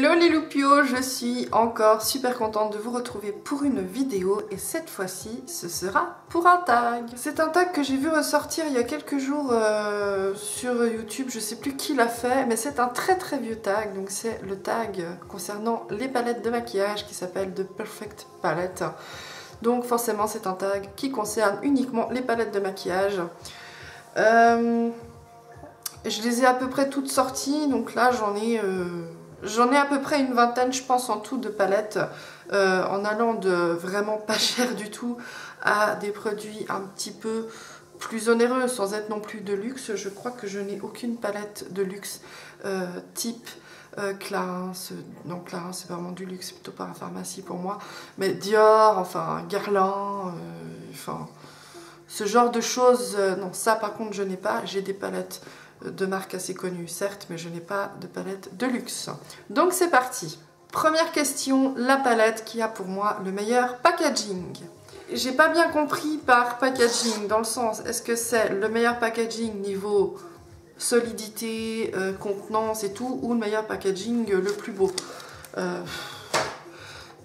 Hello les loupiots, je suis encore super contente de vous retrouver pour une vidéo et cette fois-ci ce sera pour un tag. C'est un tag que j'ai vu ressortir il y a quelques jours sur YouTube, je sais plus qui l'a fait, mais c'est un très vieux tag, donc c'est le tag concernant les palettes de maquillage qui s'appelle The Perfect Palette. Donc forcément c'est un tag qui concerne uniquement les palettes de maquillage. Je les ai à peu près toutes sorties, donc là j'en ai à peu près une vingtaine je pense en tout de palettes, en allant de vraiment pas cher du tout à des produits un petit peu plus onéreux sans être non plus de luxe. Je crois que je n'ai aucune palette de luxe type Clarins. Non, Clarins c'est vraiment du luxe, c'est plutôt parapharmacie pour moi, mais Dior, enfin Guerlain, enfin ce genre de choses, non, ça par contre je n'ai pas. J'ai des palettes de marques assez connues certes, mais je n'ai pas de palette de luxe. Donc c'est parti. Première question, la palette qui a pour moi le meilleur packaging. J'ai pas bien compris par packaging dans le sens, est-ce que c'est le meilleur packaging niveau solidité, contenance et tout, ou le meilleur packaging le plus beau.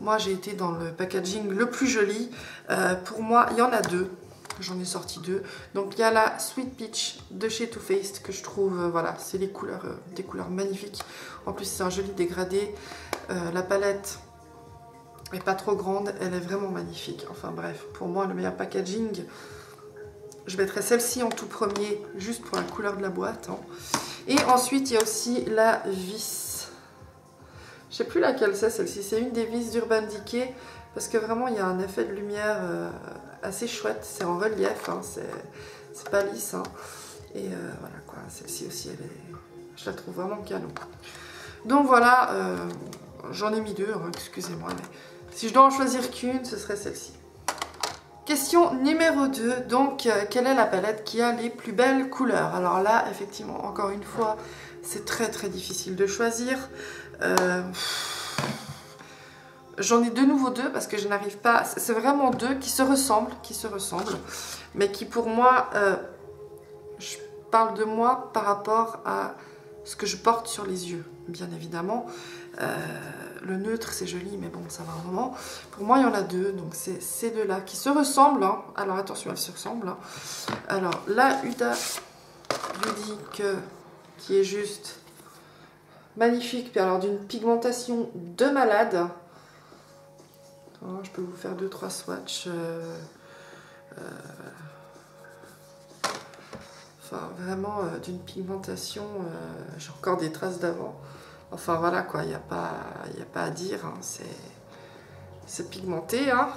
Moi j'ai été dans le packaging le plus joli. Pour moi il y en a deux. J'en ai sorti deux. Donc il y a la Sweet Peach de chez Too Faced que je trouve, voilà, c'est des couleurs magnifiques. En plus c'est un joli dégradé. La palette est pas trop grande, elle est vraiment magnifique. Enfin bref, pour moi le meilleur packaging, je mettrai celle-ci en tout premier, juste pour la couleur de la boîte. Hein. Et ensuite il y a aussi la vis. Je sais plus laquelle c'est celle-ci, c'est une des vis d'Urban Decay. Parce que vraiment il y a un effet de lumière assez chouette, c'est en relief, hein, c'est pas lisse. Hein. Et voilà quoi, celle-ci aussi, je la trouve vraiment canon. Donc voilà, j'en ai mis deux, hein, excusez-moi, mais si je dois en choisir qu'une, ce serait celle-ci. Question numéro 2, donc quelle est la palette qui a les plus belles couleurs? Alors là, effectivement, encore une fois, c'est très difficile de choisir. J'en ai de nouveau deux parce que je n'arrive pas... C'est vraiment deux qui se ressemblent, mais qui pour moi... je parle de moi par rapport à ce que je porte sur les yeux, bien évidemment. Le neutre, c'est joli, mais bon, ça va un moment. Pour moi, il y en a deux, donc c'est ces deux-là qui se ressemblent. Hein. Alors attention, elles se ressemblent. Hein. Alors, la Huda Beauty qui est juste magnifique, puis alors d'une pigmentation de malade. Je peux vous faire 2-3 swatchs. Enfin, vraiment d'une pigmentation. J'ai encore des traces d'avant. Enfin, voilà quoi, il n'y a pas à dire. Hein, c'est pigmenté. Hein.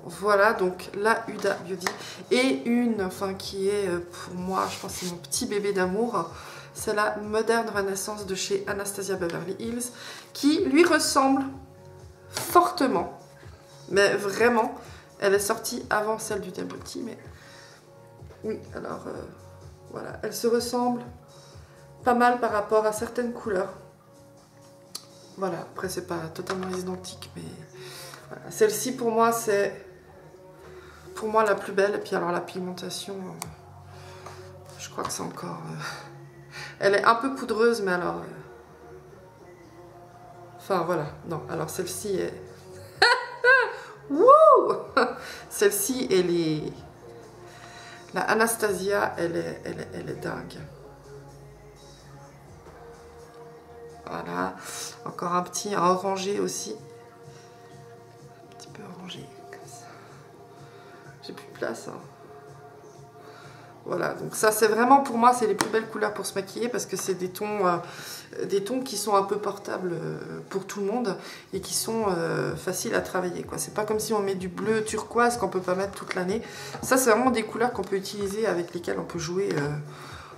Voilà, donc la Huda Beauty. Et une, enfin, qui est pour moi, je pense que c'est mon petit bébé d'amour. C'est la Modern Renaissance de chez Anastasia Beverly Hills, qui lui ressemble fortement, mais vraiment, elle est sortie avant celle du Huda Beauty, mais oui, alors voilà, elle se ressemble pas mal par rapport à certaines couleurs. Voilà, après c'est pas totalement identique, mais voilà. Celle-ci pour moi c'est la plus belle, et puis alors la pigmentation, je crois que c'est encore... elle est un peu poudreuse, mais alors... Enfin voilà, non, alors celle-ci est... Wouh. Celle-ci, elle est... La Anastasia, elle est dingue. Voilà, encore un petit orangé aussi. Un petit peu orangé, comme ça. J'ai plus de place, hein. Voilà, donc ça c'est vraiment pour moi, c'est les plus belles couleurs pour se maquiller parce que c'est des tons qui sont un peu portables pour tout le monde et qui sont faciles à travailler, quoi. C'est pas comme si on met du bleu turquoise qu'on peut pas mettre toute l'année. Ça c'est vraiment des couleurs qu'on peut utiliser, avec lesquelles on peut jouer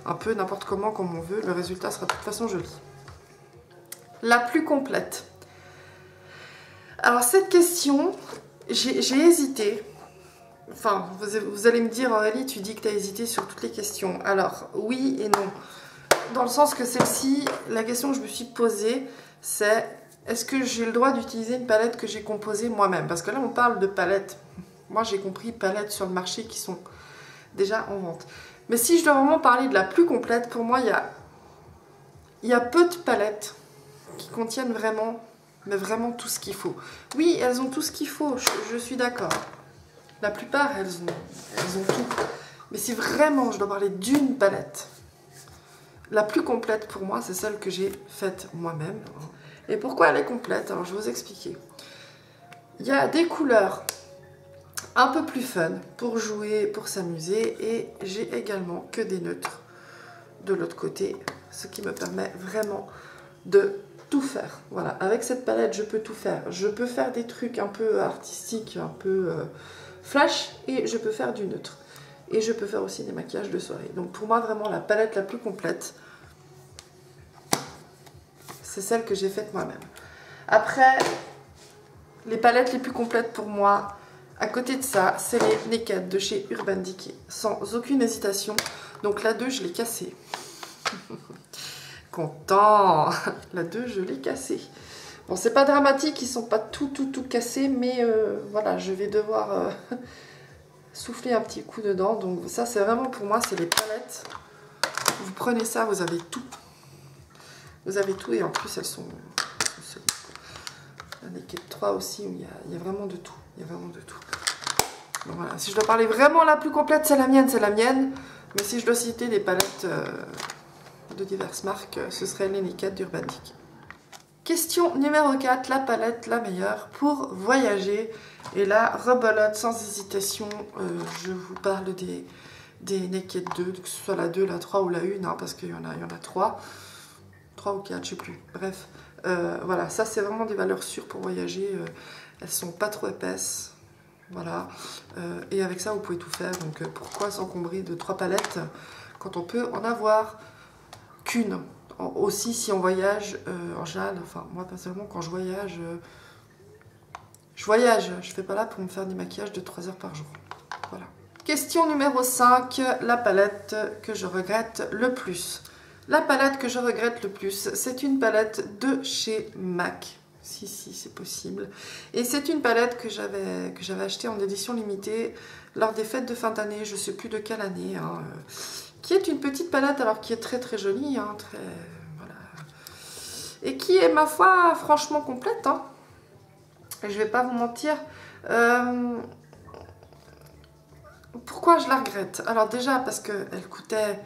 un peu n'importe comment, comme on veut. Le résultat sera de toute façon joli. La plus complète. Alors cette question, j'ai hésité. Enfin, vous allez me dire, Aurélie, tu dis que tu as hésité sur toutes les questions. Alors, oui et non. Dans le sens que celle-ci, la question que je me suis posée, c'est est-ce que j'ai le droit d'utiliser une palette que j'ai composée moi-même? Parce que là, on parle de palettes. Moi, j'ai compris palettes sur le marché qui sont déjà en vente. Mais si je dois vraiment parler de la plus complète, pour moi, il il y a peu de palettes qui contiennent vraiment, mais vraiment tout ce qu'il faut. Oui, elles ont tout ce qu'il faut, je suis d'accord. La plupart, elles ont tout. Mais si vraiment je dois parler d'une palette, la plus complète pour moi, c'est celle que j'ai faite moi-même. Et pourquoi elle est complète? Alors, je vais vous expliquer. Il y a des couleurs un peu plus fun pour jouer, pour s'amuser. Et j'ai également que des neutres de l'autre côté, ce qui me permet vraiment de tout faire. Voilà, avec cette palette, je peux tout faire. Je peux faire des trucs un peu artistiques, un peu flash, et je peux faire du neutre. Et je peux faire aussi des maquillages de soirée. Donc pour moi, vraiment, la palette la plus complète, c'est celle que j'ai faite moi-même. Après, les palettes les plus complètes pour moi, à côté de ça, c'est les Naked de chez Urban Decay. Sans aucune hésitation. Donc la 2, je l'ai cassée. Content. La 2, je l'ai cassée. Bon, c'est pas dramatique, ils sont pas tout cassés, mais voilà, je vais devoir souffler un petit coup dedans. Donc ça, c'est vraiment pour moi, c'est les palettes. Vous prenez ça, vous avez tout. Vous avez tout et en plus, elles sont... La Naked 3 aussi, où il y a vraiment de tout. Il y a vraiment de tout. Donc voilà, si je dois parler vraiment la plus complète, c'est la mienne, c'est la mienne. Mais si je dois citer des palettes de diverses marques, ce serait les Naked d'Urban Decay. Question numéro 4, la palette la meilleure pour voyager. Et là, rebelote sans hésitation, je vous parle des Naked 2, que ce soit la 2, la 3 ou la 1, hein, parce qu'il y en a 3. 3 ou 4, je sais plus. Bref, voilà, ça c'est vraiment des valeurs sûres pour voyager. Elles sont pas trop épaisses. Voilà. Et avec ça, vous pouvez tout faire. Donc pourquoi s'encombrer de 3 palettes quand on peut en avoir qu'une? Aussi, si on voyage en général, enfin moi personnellement quand je voyage, je fais pas là pour me faire des maquillages de 3 heures par jour. Voilà. Question numéro 5, la palette que je regrette le plus. La palette que je regrette le plus, c'est une palette de chez MAC. Si, c'est possible. Et c'est une palette que j'avais achetée en édition limitée lors des fêtes de fin d'année, je sais plus de quelle année, hein, qui est une petite palette, alors qui est très jolie, hein, très, voilà. Et qui est, ma foi, franchement complète, hein. Et je vais pas vous mentir. Pourquoi je la regrette? Alors déjà, parce qu'elle coûtait...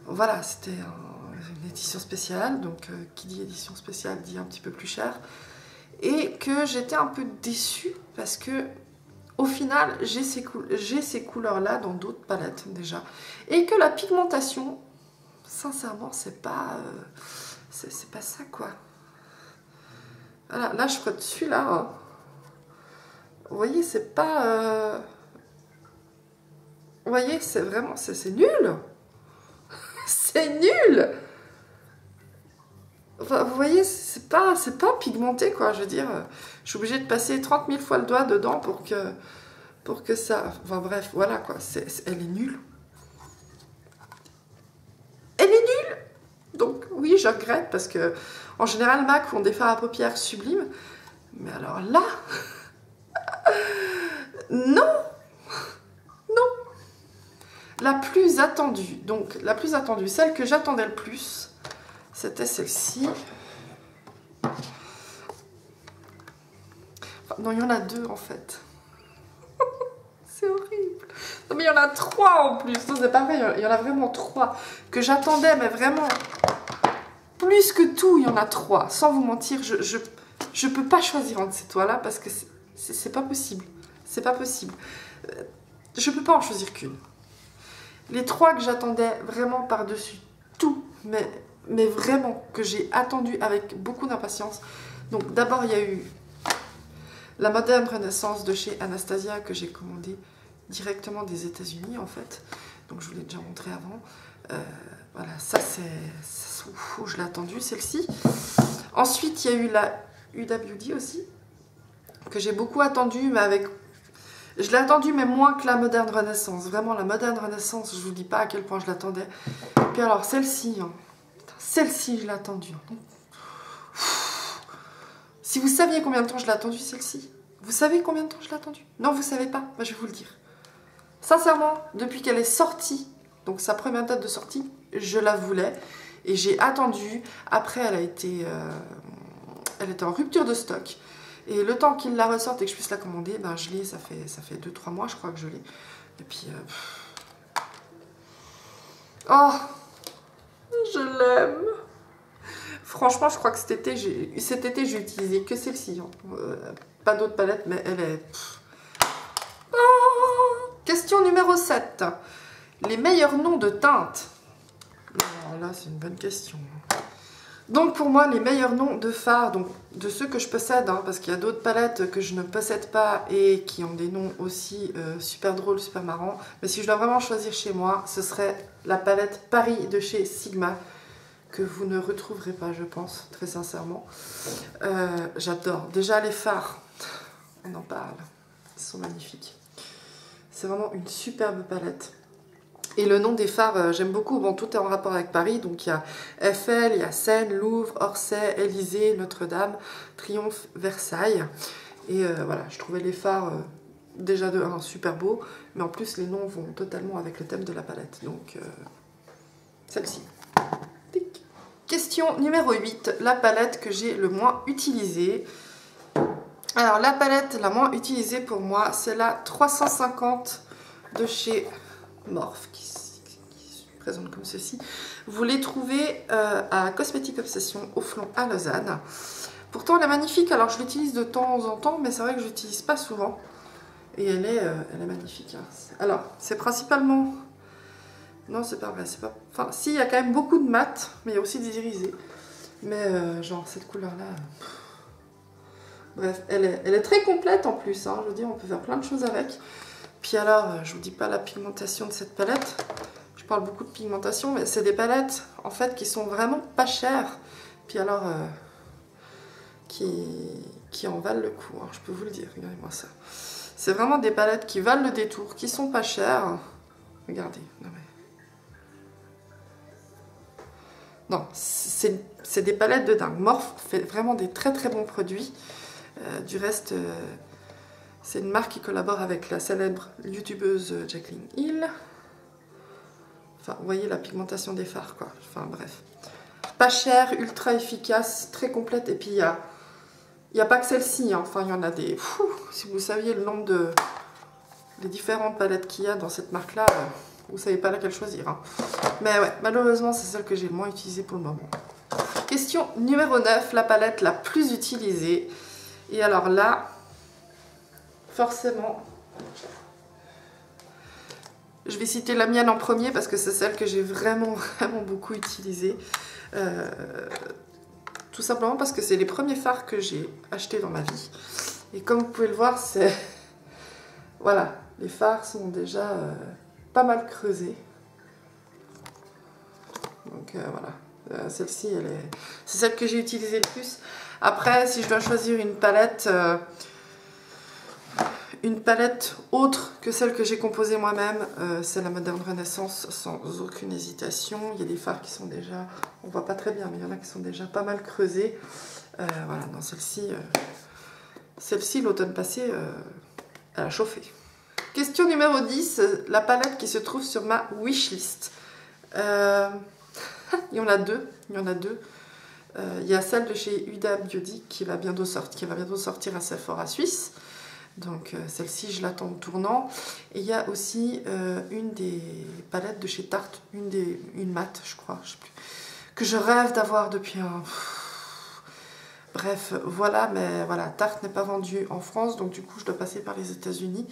Voilà, c'était une édition spéciale, donc qui dit édition spéciale dit un petit peu plus cher. Et que j'étais un peu déçue, parce que au final, j'ai ces couleurs-là dans d'autres palettes déjà. Et que la pigmentation, sincèrement, c'est pas ça, quoi. Voilà, là, je frotte dessus, là. Hein. Vous voyez, c'est pas... Vous voyez, c'est vraiment... C'est nul. C'est nul. Enfin, vous voyez, c'est pas pigmenté, quoi. Je veux dire, je suis obligée de passer 30 000 fois le doigt dedans pour que ça... Enfin bref, voilà, quoi. Elle est nulle. Elle est nulle. Donc oui, je regrette parce que en général, MAC font des fards à paupières sublimes. Mais alors là... non. La plus attendue, donc la plus attendue, celle que j'attendais le plus, c'était celle-ci. Enfin, non, il y en a 2 en fait. C'est horrible. Non, mais il y en a 3 en plus. Non, c'est pas vrai, il y en a vraiment 3 que j'attendais, mais vraiment plus que tout, il y en a 3. Sans vous mentir, je peux pas choisir entre ces toiles-là parce que c'est pas possible. C'est pas possible. Je peux pas en choisir qu'une. Les 3 que j'attendais vraiment par-dessus tout, mais vraiment que j'ai attendu avec beaucoup d'impatience. Donc d'abord il y a eu la Modern Renaissance de chez Anastasia que j'ai commandé directement des États-Unis en fait. Donc je vous l'ai déjà montré avant. Voilà, ça c'est... je l'ai attendue celle-ci. Ensuite il y a eu la Huda Beauty aussi, que j'ai beaucoup attendue, mais avec... Je l'ai attendue, mais moins que la Modern Renaissance. Vraiment, la Modern Renaissance, je vous dis pas à quel point je l'attendais. Puis alors, celle-ci, hein. Celle-ci, je l'ai attendue. Si vous saviez combien de temps je l'ai attendue, celle-ci. Vous savez combien de temps je l'ai attendue? Non, vous savez pas? Bah, je vais vous le dire. Sincèrement, depuis qu'elle est sortie, donc sa première date de sortie, je la voulais. Et j'ai attendu, après elle était en rupture de stock. Et le temps qu'il la ressorte et que je puisse la commander, ben je l'ai, ça fait 2-3 mois je crois que je l'ai. Et puis... oh, je l'aime. Franchement, je crois que cet été, j'ai utilisé que celle-ci. Hein. Pas d'autres palettes, mais elle est... Oh. Question numéro 7. Les meilleurs noms de teintes. Alors là, c'est une bonne question. Donc pour moi, les meilleurs noms de fards, donc de ceux que je possède, hein, parce qu'il y a d'autres palettes que je ne possède pas et qui ont des noms aussi super drôles, super marrants. Mais si je dois vraiment choisir chez moi, ce serait la palette Paris de chez Sigma, que vous ne retrouverez pas, je pense, très sincèrement. J'adore. Déjà les fards, on en parle, ils sont magnifiques. C'est vraiment une superbe palette. Et le nom des fards, j'aime beaucoup. Bon, tout est en rapport avec Paris. Donc, il y a Eiffel, il y a Seine, Louvre, Orsay, Élysée, Notre-Dame, Triomphe, Versailles. Et voilà, je trouvais les fards déjà de 1 super beaux. Mais en plus, les noms vont totalement avec le thème de la palette. Donc, celle-ci. Question numéro 8. La palette que j'ai le moins utilisée. Alors, la palette la moins utilisée pour moi, c'est la 350 de chez Morphe, qui se présente comme ceci. Vous les trouvez à Cosmétique Obsession au Flon à Lausanne. Pourtant elle est magnifique, alors je l'utilise de temps en temps, mais c'est vrai que je l'utilise pas souvent. Et elle est magnifique. Hein. Alors c'est principalement... Non, c'est pas vrai, c'est pas... Enfin si, il y a quand même beaucoup de mat, mais il y a aussi des irisés. Mais genre cette couleur là... Bref, elle est très complète en plus, hein. Je veux dire, on peut faire plein de choses avec. Puis alors, je vous dis pas la pigmentation de cette palette. Je parle beaucoup de pigmentation, mais c'est des palettes en fait qui sont vraiment pas chères. Puis alors, qui en valent le coup, hein, je peux vous le dire. Regardez-moi ça. C'est vraiment des palettes qui valent le détour, qui sont pas chères. Regardez. Non, c'est des palettes de dingue. Morphe fait vraiment des très très bons produits. Du reste... c'est une marque qui collabore avec la célèbre youtubeuse Jacqueline Hill. Enfin, vous voyez la pigmentation des fards, quoi. Enfin, bref. Pas cher, ultra efficace, très complète. Et puis, il y a pas que celle-ci. Hein. Enfin, il y en a des... si vous saviez le nombre de... les différentes palettes qu'il y a dans cette marque-là, vous savez pas laquelle choisir. Hein. Mais ouais, malheureusement, c'est celle que j'ai le moins utilisée pour le moment. Question numéro 9, la palette la plus utilisée. Et alors là... forcément, je vais citer la mienne en premier parce que c'est celle que j'ai vraiment beaucoup utilisée. Tout simplement parce que c'est les premiers fards que j'ai achetés dans ma vie. Et comme vous pouvez le voir, c'est... Voilà, les fards sont déjà pas mal creusés. Donc voilà, celle-ci, c'est celle que j'ai utilisée le plus. Après, si je dois choisir une palette autre que celle que j'ai composée moi-même, c'est la Moderne Renaissance sans aucune hésitation. Il y a des fards qui sont déjà, on voit pas très bien, mais il y en a qui sont déjà pas mal creusés. Voilà, dans celle-ci, l'automne passé, elle a chauffé. Question numéro 10, la palette qui se trouve sur ma wishlist. Il y en a deux. Il y a celle de chez Huda Beauty qui va bientôt sortir à Sephora Suisse. Donc celle-ci, je l'attends au tournant. Et il y a aussi une des palettes de chez Tarte, une mat, je crois, je sais plus, que je rêve d'avoir depuis un... Bref, voilà, mais voilà, Tarte n'est pas vendue en France, donc du coup, je dois passer par les États-Unis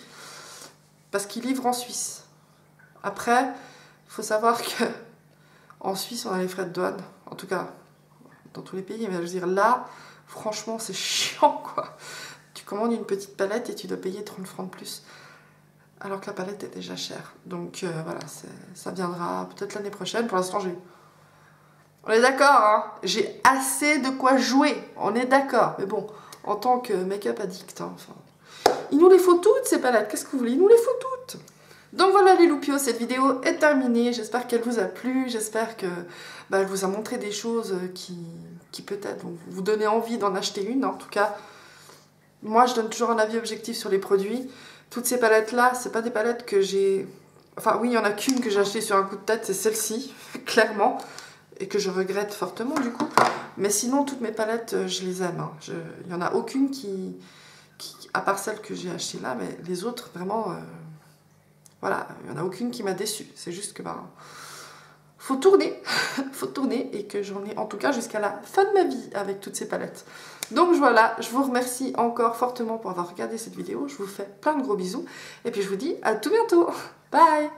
parce qu'ils livrent en Suisse. Après, il faut savoir que en Suisse, on a les frais de douane, en tout cas, dans tous les pays, mais je veux dire, là, franchement, c'est chiant, quoi. Tu commandes une petite palette et tu dois payer 30 francs de plus, alors que la palette est déjà chère. Donc voilà, ça viendra peut-être l'année prochaine. Pour l'instant, on est d'accord, hein, j'ai assez de quoi jouer, on est d'accord. Mais bon, en tant que make-up addict, hein, enfin, il nous les faut toutes ces palettes, qu'est-ce que vous voulez, il nous les faut toutes. Donc voilà les loupios, cette vidéo est terminée, j'espère qu'elle vous a plu, j'espère que elle vous a montré des choses qui peut-être vont vous donner envie d'en acheter une. En tout cas, moi je donne toujours un avis objectif sur les produits. Toutes ces palettes là, c'est pas des palettes que j'ai... Enfin oui, il y en a qu'une que j'ai achetée sur un coup de tête, c'est celle-ci, clairement. et que je regrette fortement du coup. Mais sinon, toutes mes palettes, je les aime. Hein. Il n'y en a aucune qui, à part celle que j'ai achetée là, mais les autres, vraiment, voilà, il n'y en a aucune qui m'a déçue. C'est juste que, ben, faut tourner, faut tourner, et que j'en ai en tout cas jusqu'à la fin de ma vie avec toutes ces palettes. Donc voilà, je vous remercie encore fortement pour avoir regardé cette vidéo. Je vous fais plein de gros bisous, et puis je vous dis à tout bientôt. Bye!